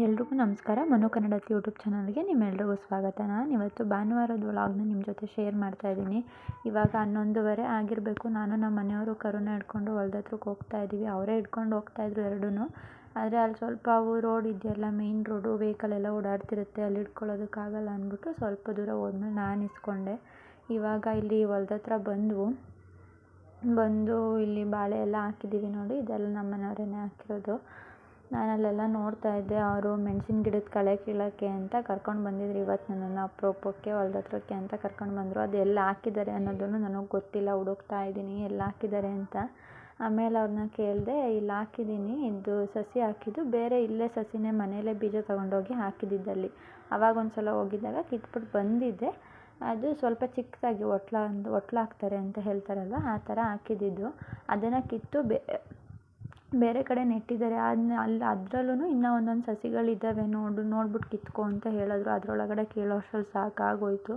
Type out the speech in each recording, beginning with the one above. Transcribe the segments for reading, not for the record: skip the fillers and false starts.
ಎಲ್ರಿಗೂ ನಮಸ್ಕಾರ. ಮನು ಕನ್ನಡತಿ ಯೂಟ್ಯೂಬ್ ಚಾನಲ್ಗೆ ನಿಮ್ಮೆಲ್ರಿಗೂ ಸ್ವಾಗತ. ನಾನು ಇವತ್ತು ಭಾನುವಾರದ ವ್ಲಾಗ್ನ ನಿಮ್ಮ ಜೊತೆ ಶೇರ್ ಮಾಡ್ತಾಯಿದ್ದೀನಿ. ಇವಾಗ 11:15 ಆಗಿರಬೇಕು. ನಾನು ನಮ್ಮ ಮನೆಯವರು ಕರುನ ಹಿಡ್ಕೊಂಡು ಹೊಲ್ದ ಹತ್ರಕ್ಕೆ ಹೋಗ್ತಾ ಇದ್ದೀವಿ. ಅವರೇ ಹಿಡ್ಕೊಂಡು ಹೋಗ್ತಾಯಿದ್ರು ಎರಡೂ. ಆದರೆ ಅಲ್ಲಿ ಸ್ವಲ್ಪ ಅವು ರೋಡ್ ಇದೆಯಲ್ಲ, ಮೇಯ್ನ್ ರೋಡು, ವೆಹಿಕಲ್ ಎಲ್ಲ ಓಡಾಡ್ತಿರುತ್ತೆ, ಅಲ್ಲಿ ಹಿಡ್ಕೊಳ್ಳೋದಕ್ಕಾಗಲ್ಲ ಅಂದ್ಬಿಟ್ಟು ಸ್ವಲ್ಪ ದೂರ ಹೋದ್ಮೇಲೆ ನಾನು ಇಸ್ಕೊಂಡೆ. ಇವಾಗ ಇಲ್ಲಿ ಹೊಲ್ದ ಹತ್ರ ಬಂದು ಇಲ್ಲಿ ಬಾಳೆ ಎಲ್ಲ ಹಾಕಿದ್ದೀವಿ ನೋಡಿ. ಇದೆಲ್ಲ ನಮ್ಮ ಮನೆಯವರೇ ಹಾಕಿರೋದು. ನಾನು ಅಲ್ಲೆಲ್ಲ ನೋಡ್ತಾ ಇದ್ದೆ. ಅವರು ಮೆಣಸಿನ ಗಿಡದ ಕಳೆ ಕೀಳೋಕ್ಕೆ ಅಂತ ಕರ್ಕೊಂಡು ಬಂದಿದ್ರು ಇವತ್ತು ನನ್ನನ್ನು. ಅಪರೂಪಕ್ಕೆ ಹೊಲ್ದ ಹತ್ರಕ್ಕೆ ಅಂತ ಕರ್ಕೊಂಡು ಬಂದರು. ಅದು ಎಲ್ಲಿ ಹಾಕಿದ್ದಾರೆ ಅನ್ನೋದನ್ನು ನನಗೆ ಗೊತ್ತಿಲ್ಲ. ಹುಡುಕ್ತಾ ಇದ್ದೀನಿ ಎಲ್ಲಿ ಹಾಕಿದ್ದಾರೆ ಅಂತ. ಆಮೇಲೆ ಅವ್ರನ್ನ ಕೇಳಿದೆ, ಇಲ್ಲಿ ಹಾಕಿದ್ದೀನಿ, ಇದು ಸಸಿ ಹಾಕಿದ್ದು ಬೇರೆ, ಇಲ್ಲೇ ಸಸಿನೇ ಮನೆಯಲ್ಲೇ ಬೀಜ ತೊಗೊಂಡೋಗಿ ಹಾಕಿದ್ದಿದ್ದಲ್ಲಿ. ಆವಾಗ ಒಂದು ಸಲ ಹೋಗಿದ್ದಾಗ ಕಿತ್ಬಿಟ್ಟು ಬಂದಿದ್ದೆ. ಅದು ಸ್ವಲ್ಪ ಚಿಕ್ಕದಾಗಿ ಒಟ್ಲು ಹಾಕ್ತಾರೆ ಅಂತ ಹೇಳ್ತಾರಲ್ವ, ಆ ಥರ ಹಾಕಿದ್ದಿದ್ದು. ಅದನ್ನು ಕಿತ್ತು ಬೇರೆ ಕಡೆ ನೆಟ್ಟಿದ್ದಾರೆ. ಅದರಲ್ಲೂ ಇನ್ನೂ ಒಂದೊಂದು ಸಸಿಗಳಿದ್ದಾವೆ, ನೋಡ್ಬಿಟ್ಟು ಕಿತ್ಕೊ ಅಂತ ಹೇಳಿದ್ರು. ಅದರೊಳಗಡೆ ಕೀಳೋ ಅಷ್ಟ್ರಲ್ಲಿ ಸಾಕಾಗೋಯ್ತು.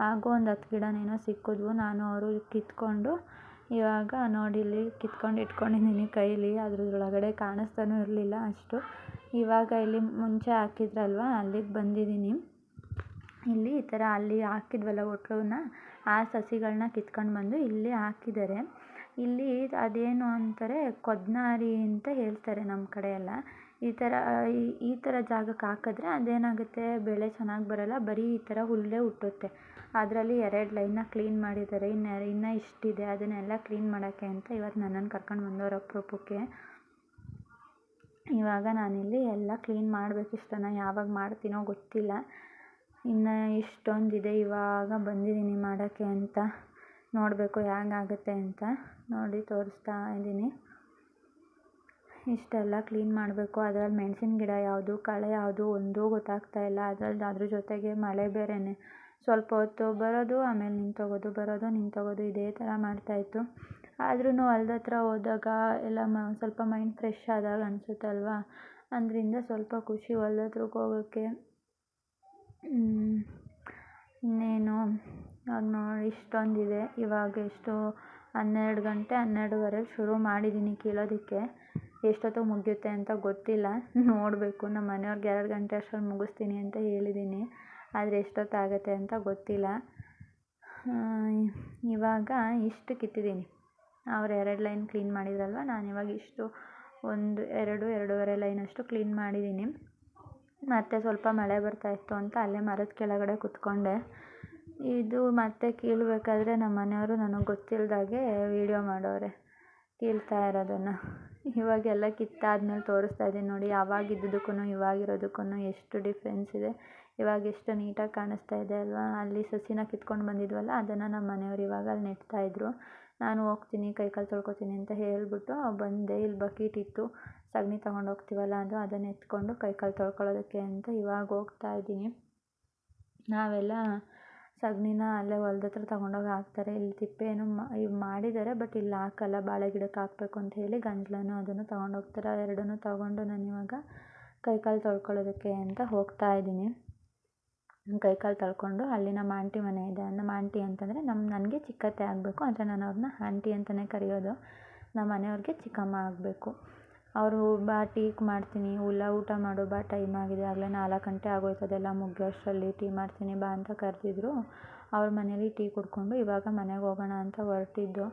ಹಾಗೂ ಒಂದು 10 ಗಿಡನೇನೋ ಸಿಕ್ಕಿದ್ವು. ನಾನು ಅವರು ಕಿತ್ಕೊಂಡು ಇವಾಗ ನೋಡಿ ಇಲ್ಲಿ ಕಿತ್ಕೊಂಡು ಇಟ್ಕೊಂಡಿದ್ದೀನಿ ಕೈಲಿ. ಅದ್ರೊಳಗಡೆ ಕಾಣಿಸ್ತಾನೂ ಇರಲಿಲ್ಲ ಅಷ್ಟು. ಇವಾಗ ಇಲ್ಲಿ ಮುಂಚೆ ಹಾಕಿದ್ರಲ್ವ, ಅಲ್ಲಿಗೆ ಬಂದಿದ್ದೀನಿ. ಇಲ್ಲಿ ಈ ಥರ ಅಲ್ಲಿ ಹಾಕಿದ್ವಲ್ಲ ಒಟ್ಲನ್ನ, ಆ ಸಸಿಗಳನ್ನ ಕಿತ್ಕೊಂಡು ಬಂದು ಇಲ್ಲಿ ಹಾಕಿದ್ದಾರೆ. ಇಲ್ಲಿ ಅದೇನು ಅಂತಾರೆ, ಕೊದ್ನಾರಿ ಅಂತ ಹೇಳ್ತಾರೆ ನಮ್ಮ ಕಡೆ ಎಲ್ಲ. ಈ ಥರ ಜಾಗಕ್ಕೆ ಹಾಕಿದ್ರೆ ಅದೇನಾಗುತ್ತೆ, ಬೆಳೆ ಚೆನ್ನಾಗಿ ಬರೋಲ್ಲ, ಬರೀ ಈ ಥರ ಹುಲ್ಲೇ ಹುಟ್ಟುತ್ತೆ. ಅದರಲ್ಲಿ 2 ಲೈನ್ನ ಕ್ಲೀನ್ ಮಾಡಿದ್ದಾರೆ. ಇನ್ನೂ ಇಷ್ಟಿದೆ. ಅದನ್ನೆಲ್ಲ ಕ್ಲೀನ್ ಮಾಡೋಕ್ಕೆ ಅಂತ ಇವತ್ತು ನನ್ನನ್ನು ಕರ್ಕೊಂಡು ಬಂದವರು ಅಪರೂಪಕ್ಕೆ. ಇವಾಗ ನಾನಿಲ್ಲಿ ಎಲ್ಲ ಕ್ಲೀನ್ ಮಾಡಬೇಕು. ಇಷ್ಟನ್ನು ಯಾವಾಗ ಮಾಡ್ತೀನೋ ಗೊತ್ತಿಲ್ಲ. ಇನ್ನು ಇಷ್ಟೊಂದಿದೆ. ಇವಾಗ ಬಂದಿದ್ದೀನಿ ಮಾಡೋಕ್ಕೆ ಅಂತ. ನೋಡಬೇಕು ಹೇಗಾಗುತ್ತೆ ಅಂತ. ನೋಡಿ ತೋರಿಸ್ತಾ ಇದ್ದೀನಿ. ಇಷ್ಟೆಲ್ಲ ಕ್ಲೀನ್ ಮಾಡಬೇಕು. ಅದರಲ್ಲಿ ಮೆಣಸಿನ ಗಿಡ ಯಾವುದು, ಕಳೆ ಯಾವುದು ಒಂದೂ ಗೊತ್ತಾಗ್ತಾ ಇಲ್ಲ. ಅದ್ರ ಜೊತೆಗೆ ಮಳೆ ಬೇರೆಯೇ. ಸ್ವಲ್ಪ ಹೊತ್ತು ಬರೋದು, ಆಮೇಲೆ ನಿಂತೋಗೋದು, ಬರೋದು ನಿಂತೋಗೋದು, ಇದೇ ಥರ ಮಾಡ್ತಾಯಿತ್ತು. ಆದ್ರೂ ಹೊಲ್ದ ಹತ್ರ ಹೋದಾಗ ಎಲ್ಲ ಸ್ವಲ್ಪ ಮೈಂಡ್ ಫ್ರೆಶ್ ಆದಾಗ ಅನಿಸುತ್ತಲ್ವ, ಅದರಿಂದ ಸ್ವಲ್ಪ ಖುಷಿ ಹೊಲ್ದ ಹತ್ರಕ್ಕೆ ಹೋಗೋಕ್ಕೆ. ಇನ್ನೇನು ನೋಡಿ ಇಷ್ಟೊಂದಿದೆ. ಇವಾಗ ಎಷ್ಟು 12 ಗಂಟೆ 12:15 ಶುರು ಮಾಡಿದ್ದೀನಿ ಕೀಳೋದಕ್ಕೆ. ಎಷ್ಟೊತ್ತು ಮುಗಿಯುತ್ತೆ ಅಂತ ಗೊತ್ತಿಲ್ಲ, ನೋಡಬೇಕು. ನಮ್ಮ ಮನೆಯವ್ರಿಗೆ 2 ಗಂಟೆ ಅಷ್ಟರಲ್ಲಿ ಮುಗಿಸ್ತೀನಿ ಅಂತ ಹೇಳಿದ್ದೀನಿ. ಆದರೆ ಎಷ್ಟೊತ್ತಾಗುತ್ತೆ ಅಂತ ಗೊತ್ತಿಲ್ಲ. ಇವಾಗ ಇಷ್ಟು ಕಿತ್ತಿದ್ದೀನಿ. ಅವ್ರು 2 ಲೈನ್ ಕ್ಲೀನ್ ಮಾಡಿದ್ರಲ್ವ, ನಾನಿವಾಗ ಇಷ್ಟು 2-2.5 ಲೈನಷ್ಟು ಕ್ಲೀನ್ ಮಾಡಿದ್ದೀನಿ. ಮತ್ತು ಸ್ವಲ್ಪ ಮಳೆ ಬರ್ತಾಯಿತ್ತು ಅಂತ ಅಲ್ಲೇ ಮರದ ಕೆಳಗಡೆ ಕೂತ್ಕೊಂಡೆ. ಇದು ಮತ್ತೆ ಕೀಳಬೇಕಾದ್ರೆ ನಮ್ಮ ಮನೆಯವರು ನನಗೆ ಗೊತ್ತಿಲ್ಲದಾಗೆ ವೀಡಿಯೋ ಮಾಡೋರೆ ಕೀಳ್ತಾ ಇರೋದನ್ನು. ಇವಾಗೆಲ್ಲ ಕಿತ್ತಾದ್ಮೇಲೆ ತೋರಿಸ್ತಾ ಇದ್ದೀನಿ ನೋಡಿ. ಆವಾಗಿದ್ದಕ್ಕೂ ಇವಾಗಿರೋದಕ್ಕೂ ಎಷ್ಟು ಡಿಫ್ರೆನ್ಸ್ ಇದೆ. ಇವಾಗ ಎಷ್ಟು ನೀಟಾಗಿ ಕಾಣಿಸ್ತಾ ಇದೆ ಅಲ್ವಾ. ಅಲ್ಲಿ ಸಸಿನ ಕಿತ್ಕೊಂಡು ಬಂದಿದ್ವಲ್ಲ, ಅದನ್ನು ನಮ್ಮ ಮನೆಯವರು ಇವಾಗ ಅಲ್ಲಿ ನೆಡ್ತಾಯಿದ್ರು. ನಾನು ಹೋಗ್ತೀನಿ, ಕೈಕಾಲು ತೊಳ್ಕೊತೀನಿ ಅಂತ ಹೇಳಿಬಿಟ್ಟು ಬಂದೆ. ಇಲ್ಲಿ ಬಕೀಟ್ ಇತ್ತು, ಸಗಣಿ ತೊಗೊಂಡು ಹೋಗ್ತೀವಲ್ಲ ಅದನ್ನು ಎತ್ಕೊಂಡು ಕೈಕಾಲು ತೊಳ್ಕೊಳ್ಳೋದಕ್ಕೆ ಅಂತ ಇವಾಗ ಹೋಗ್ತಾ ಇದ್ದೀನಿ. ನಾವೆಲ್ಲ ಸಗಣಿನ ಅಲ್ಲೇ ಹೊಲ್ದ ಹತ್ರ ತೊಗೊಂಡೋಗಿ ಹಾಕ್ತಾರೆ. ಇಲ್ಲಿ ತಿಪ್ಪೆ ಏನು ಮಾಡಿದ್ದಾರೆ, ಬಟ್ ಇಲ್ಲಿ ಹಾಕಲ್ಲ. ಬಾಳೆ ಗಿಡಕ್ಕೆ ಹಾಕಬೇಕು ಅಂತ ಹೇಳಿ ಗಂಜಲನೂ ಅದನ್ನು ತೊಗೊಂಡೋಗ್ತಾರೆ. ಎರಡನ್ನೂ ತೊಗೊಂಡು ನಾನು ಇವಾಗ ಕೈಕಾಲು ತೊಳ್ಕೊಳ್ಳೋದಕ್ಕೆ ಅಂತ ಹೋಗ್ತಾ ಇದ್ದೀನಿ. ಕೈಕಾಲು ತೊಳ್ಕೊಂಡು ಅಲ್ಲಿ ನಮ್ಮ ಆಂಟಿ ಮನೆ ಇದೆ. ನಮ್ಮ ಆಂಟಿ ಅಂತಂದರೆ ನನಗೆ ಚಿಕ್ಕತ್ತೆ ಆಗಬೇಕು, ಆದರೆ ನಾನು ಅವ್ರನ್ನ ಆಂಟಿ ಅಂತಲೇ ಕರೆಯೋದು. ನಮ್ಮ ಮನೆಯವ್ರಿಗೆ ಚಿಕ್ಕಮ್ಮ ಆಗಬೇಕು. ಅವರು ಬಾ ಟೀ ಮಾಡ್ತೀನಿ, ಊಟ ಮಾಡು ಬಾ, ಟೈಮ್ ಆಗಿದೆ, ಆಗಲೇ 4 ಗಂಟೆ ಆಗೋಯ್ತು, ಅದೆಲ್ಲ ಮುಗಿಯೋ ಅಷ್ಟರಲ್ಲಿ ಟೀ ಮಾಡ್ತೀನಿ ಬಾ ಅಂತ ಕರೆದಿದ್ರು. ಅವ್ರ ಮನೇಲಿ ಟೀ ಕುಡ್ಕೊಂಡು ಇವಾಗ ಮನೆಗೆ ಹೋಗೋಣ ಅಂತ ಹೊರಟಿದ್ದು.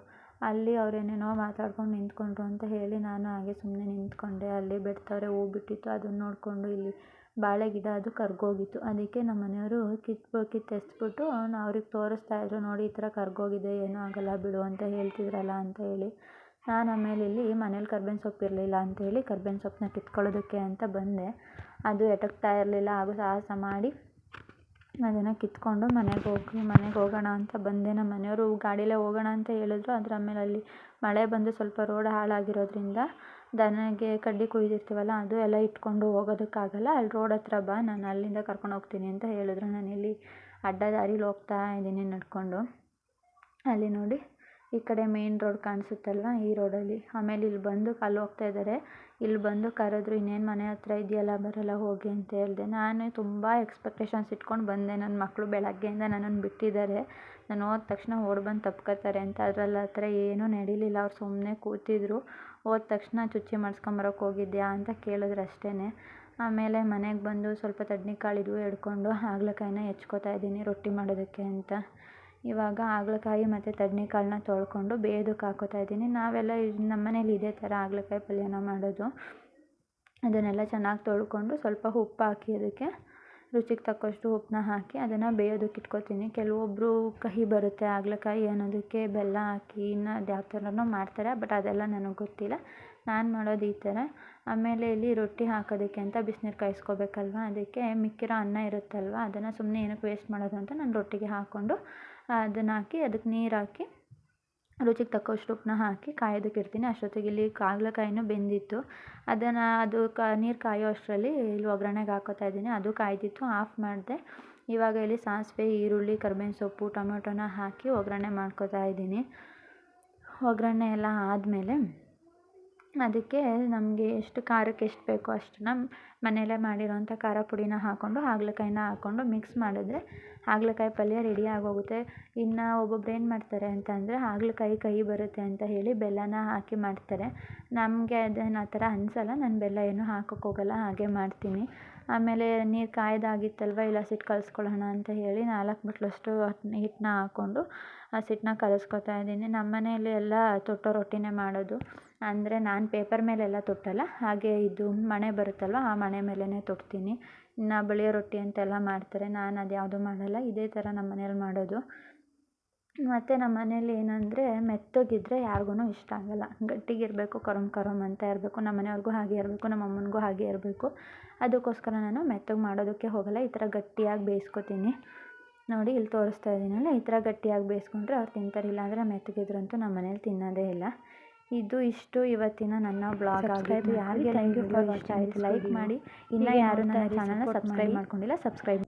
ಅಲ್ಲಿ ಅವ್ರೇನೇನೋ ಮಾತಾಡ್ಕೊಂಡು ನಿಂತ್ಕೊಂಡ್ರು ಅಂತ ಹೇಳಿ ನಾನು ಹಾಗೆ ಸುಮ್ಮನೆ ನಿಂತ್ಕೊಂಡೆ. ಅಲ್ಲಿ ಬಿಡ್ತಾರೆ, ಹೂ ಬಿಟ್ಟಿತ್ತು, ಅದನ್ನು ನೋಡಿಕೊಂಡು ಇಲ್ಲಿ ಬಾಳೆ ಗಿಡ ಅದು ಕರ್ಗೋಗಿತ್ತು. ಅದಕ್ಕೆ ನಮ್ಮ ಮನೆಯವರು ಕಿತ್ತೆಸ್ಬಿಟ್ಟು ಅವ್ರಿಗೆ ತೋರಿಸ್ತಾಯಿದ್ರು, ನೋಡಿ ಈ ಥರ ಕರ್ಗೋಗಿದೆ, ಏನೂ ಆಗೋಲ್ಲ ಬಿಡು ಅಂತ ಹೇಳ್ತಿದ್ರಲ್ಲ ಅಂತ ಹೇಳಿ. ನಾನು ಆಮೇಲೆ ಇಲ್ಲಿ ಮನೇಲಿ ಕರ್ಬೇವಿನ ಸೊಪ್ಪು ಇರಲಿಲ್ಲ ಅಂತೇಳಿ ಕರ್ಬೇವಿನ ಸೊಪ್ಪನ್ನ ಕಿತ್ಕೊಳ್ಳೋದಕ್ಕೆ ಅಂತ ಬಂದೆ. ಅದು ಎಟಕ್ತಾ ಇರಲಿಲ್ಲ. ಹಾಗೂ ಸಾಹಸ ಮಾಡಿ ಅದನ್ನು ಕಿತ್ಕೊಂಡು ಮನೆಗೆ ಹೋಗೋಣ ಅಂತ ಬಂದೆ. ನಮ್ಮ ಮನೆಯವರು ಗಾಡಿಯಲ್ಲೇ ಹೋಗೋಣ ಅಂತ ಹೇಳಿದ್ರು. ಆದರೆ ಆಮೇಲೆ ಅಲ್ಲಿ ಮಳೆ ಬಂದು ಸ್ವಲ್ಪ ರೋಡ್ ಹಾಳಾಗಿರೋದ್ರಿಂದ ದನಗೆ ಕಡ್ಡಿ ಕುಯ್ದಿರ್ತೀವಲ್ಲ, ಅದು ಎಲ್ಲ ಇಟ್ಕೊಂಡು ಹೋಗೋದಕ್ಕಾಗಲ್ಲ. ಅಲ್ಲಿ ರೋಡ್ ಹತ್ರ ಬಾ, ನಾನು ಅಲ್ಲಿಂದ ಕರ್ಕೊಂಡು ಹೋಗ್ತೀನಿ ಅಂತ ಹೇಳಿದ್ರು. ನಾನು ಇಲ್ಲಿ ಅಡ್ಡ ದಾರೀಲಿ ಹೋಗ್ತಾ ಇದ್ದೀನಿ ನಡ್ಕೊಂಡು. ಅಲ್ಲಿ ನೋಡಿ ಈ ಕಡೆ ಮೇನ್ ರೋಡ್ ಕಾಣಿಸುತ್ತಲ್ವ, ಈ ರೋಡಲ್ಲಿ. ಆಮೇಲೆ ಇಲ್ಲಿ ಬಂದು ಅಲ್ಲಿ ಹೋಗ್ತಾ ಇದ್ದಾರೆ. ಇಲ್ಲಿ ಬಂದು ಕರೆದ್ರು, ಇನ್ನೇನು ಮನೆ ಹತ್ರ ಇದೆಯಲ್ಲ ಬರಲ್ಲ ಹೋಗಿ ಅಂತ ಹೇಳಿದೆ. ನಾನು ತುಂಬ ಎಕ್ಸ್ಪೆಕ್ಟೇಷನ್ಸ್ ಇಟ್ಕೊಂಡು ಬಂದೆ. ನನ್ನ ಮಕ್ಕಳು ಬೆಳಗ್ಗೆಯಿಂದ ನನ್ನನ್ನು ಬಿಟ್ಟಿದ್ದಾರೆ, ನಾನು ಹೋದ ತಕ್ಷಣ ಓಡಿ ಬಂದು ತಪ್ಕೊತಾರೆ ಅಂತ. ಅದರಲ್ಲಿ ಆ ಥರ ಏನೂ ನಡೀಲಿಲ್ಲ. ಅವ್ರು ಸುಮ್ಮನೆ ಕೂತಿದ್ರು. ಹೋದ ತಕ್ಷಣ ಚುಚ್ಚಿ ಮಾಡಿಸ್ಕೊಂಬರೋಕೆ ಹೋಗಿದ್ಯಾ ಅಂತ ಕೇಳಿದ್ರು ಅಷ್ಟೇ. ಆಮೇಲೆ ಮನೆಗೆ ಬಂದು ಸ್ವಲ್ಪ ತಡ್ನಿಕಾಳು ಇದ್ವು ಎಡ್ಕೊಂಡು ಹಾಗಲಕಾಯಿನ ಹೆಚ್ಕೋತಾ ಇದ್ದೀನಿ ರೊಟ್ಟಿ ಮಾಡೋದಕ್ಕೆ ಅಂತ. ಇವಾಗ ಹಾಗಲಕಾಯಿ ಮತ್ತು ತಡ್ನಿಕಾಳನ್ನ ತೊಳ್ಕೊಂಡು ಬೇಯೋದಕ್ಕೆ ಹಾಕ್ಕೋತಾ ಇದ್ದೀನಿ. ನಾವೆಲ್ಲ ನಮ್ಮ ಮನೇಲಿ ಇದೇ ಥರ ಹಾಗಲಕಾಯಿ ಪಲ್ಯನ ಮಾಡೋದು. ಅದನ್ನೆಲ್ಲ ಚೆನ್ನಾಗಿ ತೊಳ್ಕೊಂಡು ಸ್ವಲ್ಪ ಉಪ್ಪು ಹಾಕಿ ಅದಕ್ಕೆ ರುಚಿಗೆ ತಕ್ಕಷ್ಟು ಉಪ್ಪನ್ನ ಹಾಕಿ ಅದನ್ನು ಬೇಯೋದಕ್ಕೆ ಇಟ್ಕೊತೀನಿ. ಕೆಲವೊಬ್ಬರು ಕಹಿ ಬರುತ್ತೆ ಹಾಗಲಕಾಯಿ ಅನ್ನೋದಕ್ಕೆ ಬೆಲ್ಲ ಹಾಕಿ ಇನ್ನು ಅದು ಯಾವ ಥರನೋ ಮಾಡ್ತಾರೆ, ಬಟ್ ಅದೆಲ್ಲ ನನಗೆ ಗೊತ್ತಿಲ್ಲ. ನಾನು ಮಾಡೋದು ಈ ಥರ. ಆಮೇಲೆ ಇಲ್ಲಿ ರೊಟ್ಟಿ ಹಾಕೋದಕ್ಕೆ ಅಂತ ಬಿಸಿನೀರು ಕಾಯಿಸ್ಕೋಬೇಕಲ್ವ, ಅದಕ್ಕೆ ಮಿಕ್ಕಿರೋ ಅನ್ನ ಇರುತ್ತಲ್ವ ಅದನ್ನು ಸುಮ್ಮನೆ ಏನಕ್ಕೆ ವೇಸ್ಟ್ ಮಾಡೋದು ಅಂತ ನಾನು ರೊಟ್ಟಿಗೆ ಹಾಕ್ಕೊಂಡು ಅದನ್ನು ಹಾಕಿ ಅದಕ್ಕೆ ನೀರು ಹಾಕಿ ರುಚಿಗೆ ತಕ್ಕಷ್ಟು ಉಪ್ಪನ್ನ ಹಾಕಿ ಕಾಯೋದಕ್ಕೆ ಇಡ್ತೀನಿ. ಅಷ್ಟೊತ್ತಿಗೆ ಇಲ್ಲಿ ಹಾಗಲಕಾಯಿನೂ ಬೆಂದಿತ್ತು. ಅದನ್ನು ಅದು ನೀರು ಕಾಯೋ ಅಷ್ಟರಲ್ಲಿ ಇಲ್ಲಿ ಒಗ್ಗರಣೆಗೆ ಹಾಕ್ಕೋತಾ ಇದ್ದೀನಿ. ಅದು ಕಾಯ್ದಿತ್ತು, ಆಫ್ ಮಾಡಿದೆ. ಇವಾಗ ಇಲ್ಲಿ ಸಾಸಿವೆ, ಈರುಳ್ಳಿ, ಕರಿಬೇವಿನ ಸೊಪ್ಪು, ಟೊಮೆಟೊನ ಹಾಕಿ ಒಗ್ಗರಣೆ ಮಾಡ್ಕೋತಾ ಇದ್ದೀನಿ. ಒಗ್ಗರಣೆ ಎಲ್ಲ ಆದಮೇಲೆ ಅದಕ್ಕೆ ನಮಗೆ ಎಷ್ಟು ಖಾರಕ್ಕೆ ಎಷ್ಟು ಬೇಕೋ ಅಷ್ಟನ್ನ ಮನೆಯಲ್ಲೇ ಮಾಡಿರೋಂಥ ಖಾರ ಪುಡಿನ ಹಾಕ್ಕೊಂಡು ಹಾಗಲಕಾಯಿನ ಹಾಕ್ಕೊಂಡು ಮಿಕ್ಸ್ ಮಾಡಿದ್ರೆ ಹಾಗಲಕಾಯಿ ಪಲ್ಯ ರೆಡಿ ಆಗೋಗುತ್ತೆ. ಇನ್ನು ಒಬ್ಬೊಬ್ರು ಏನು ಮಾಡ್ತಾರೆ ಅಂತಂದರೆ ಹಾಗಲಕಾಯಿ ಕಹಿ ಬರುತ್ತೆ ಅಂತ ಹೇಳಿ ಬೆಲ್ಲನ ಹಾಕಿ ಮಾಡ್ತಾರೆ. ನಮಗೆ ಅದೇನು ಆ ಥರ ಅನಿಸಲ್ಲ. ನಾನು ಬೆಲ್ಲ ಏನೂ ಹಾಕೋಕ್ಕೋಗಲ್ಲ, ಹಾಗೆ ಮಾಡ್ತೀನಿ. ಆಮೇಲೆ ನೀರು ಕಾಯ್ದಾಗಿತ್ತಲ್ವ, ಇಲ್ಲ ಹಸಿಟ್ಟು ಕಲಿಸ್ಕೊಳ್ಳೋಣ ಅಂತ ಹೇಳಿ 4 ಬಟ್ಲಷ್ಟು ಹಿಟ್ಟನ್ನ ಹಾಕ್ಕೊಂಡು ಹಸಿಟ್ಟನ್ನ ಕಲಿಸ್ಕೊತಾ ಇದ್ದೀನಿ. ನಮ್ಮ ಮನೆಯಲ್ಲಿ ಎಲ್ಲ ತೊಟ್ಟೋ ರೊಟ್ಟಿನೇ ಮಾಡೋದು. ಅಂದರೆ ನಾನು ಪೇಪರ್ ಮೇಲೆಲ್ಲ ತೊಟ್ಟಲ್ಲ, ಹಾಗೆ ಇದು ಮಣೆ ಬರುತ್ತಲ್ವ ಆ ಮಣೆ ಮೇಲೇ ತೊಟ್ತೀನಿ. ಇನ್ನು ಬಳಿಯೋ ರೊಟ್ಟಿ ಅಂತೆಲ್ಲ ಮಾಡ್ತಾರೆ, ನಾನು ಅದು ಯಾವುದೂ ಮಾಡಲ್ಲ. ಇದೇ ಥರ ನಮ್ಮ ಮನೇಲಿ ಮಾಡೋದು. ಮತ್ತು ನಮ್ಮ ಮನೇಲಿ ಏನಂದರೆ ಮೆತ್ತಗಿದ್ರೆ ಯಾರಿಗೂ ಇಷ್ಟ ಆಗಲ್ಲ. ಗಟ್ಟಿಗಿರಬೇಕು, ಕರಮ್ ಕರಮ್ ಅಂತ ಇರಬೇಕು. ನಮ್ಮ ಮನೆಯವ್ರಿಗೂ ಹಾಗೆ ಇರಬೇಕು, ನಮ್ಮ ಅಮ್ಮನಿಗೂ ಹಾಗೆ ಇರಬೇಕು. ಅದಕ್ಕೋಸ್ಕರ ನಾನು ಮೆತ್ತಗೆ ಮಾಡೋದಕ್ಕೆ ಹೋಗಲ್ಲ. ಈ ಥರ ಗಟ್ಟಿಯಾಗಿ ಬೇಯಿಸ್ಕೊತೀನಿ. ನೋಡಿ ಇಲ್ಲಿ ತೋರಿಸ್ತಾ ಇದ್ದೀನಲ್ಲ, ಈ ಥರ ಗಟ್ಟಿಯಾಗಿ ಬೇಯಿಸ್ಕೊಂಡ್ರೆ ಅವ್ರು ತಿಂತಾರೆ. ಇಲ್ಲಾಂದರೆ ಮೆತ್ತಗಿದ್ರಂತೂ ನಮ್ಮ ಮನೇಲಿ ತಿನ್ನೋದೇ ಇಲ್ಲ. ಇಷ್ಟು ಇವತ್ತಿನ ನನ್ನ ಬ್ಲಾಗ್ ಆಗಿತ್ತು. ಯಾರಿಗೆ ಲೈಕ್ ಮಾಡಿ, ಇನ್ನೂ ಯಾರು ನನ್ನ ಚಾನಲ್ನ ಸಬ್ಸ್ಕ್ರೈಬ್ ಮಾಡ್ಕೊಂಡಿಲ್ಲ ಸಬ್ಸ್ಕ್ರೈಬ್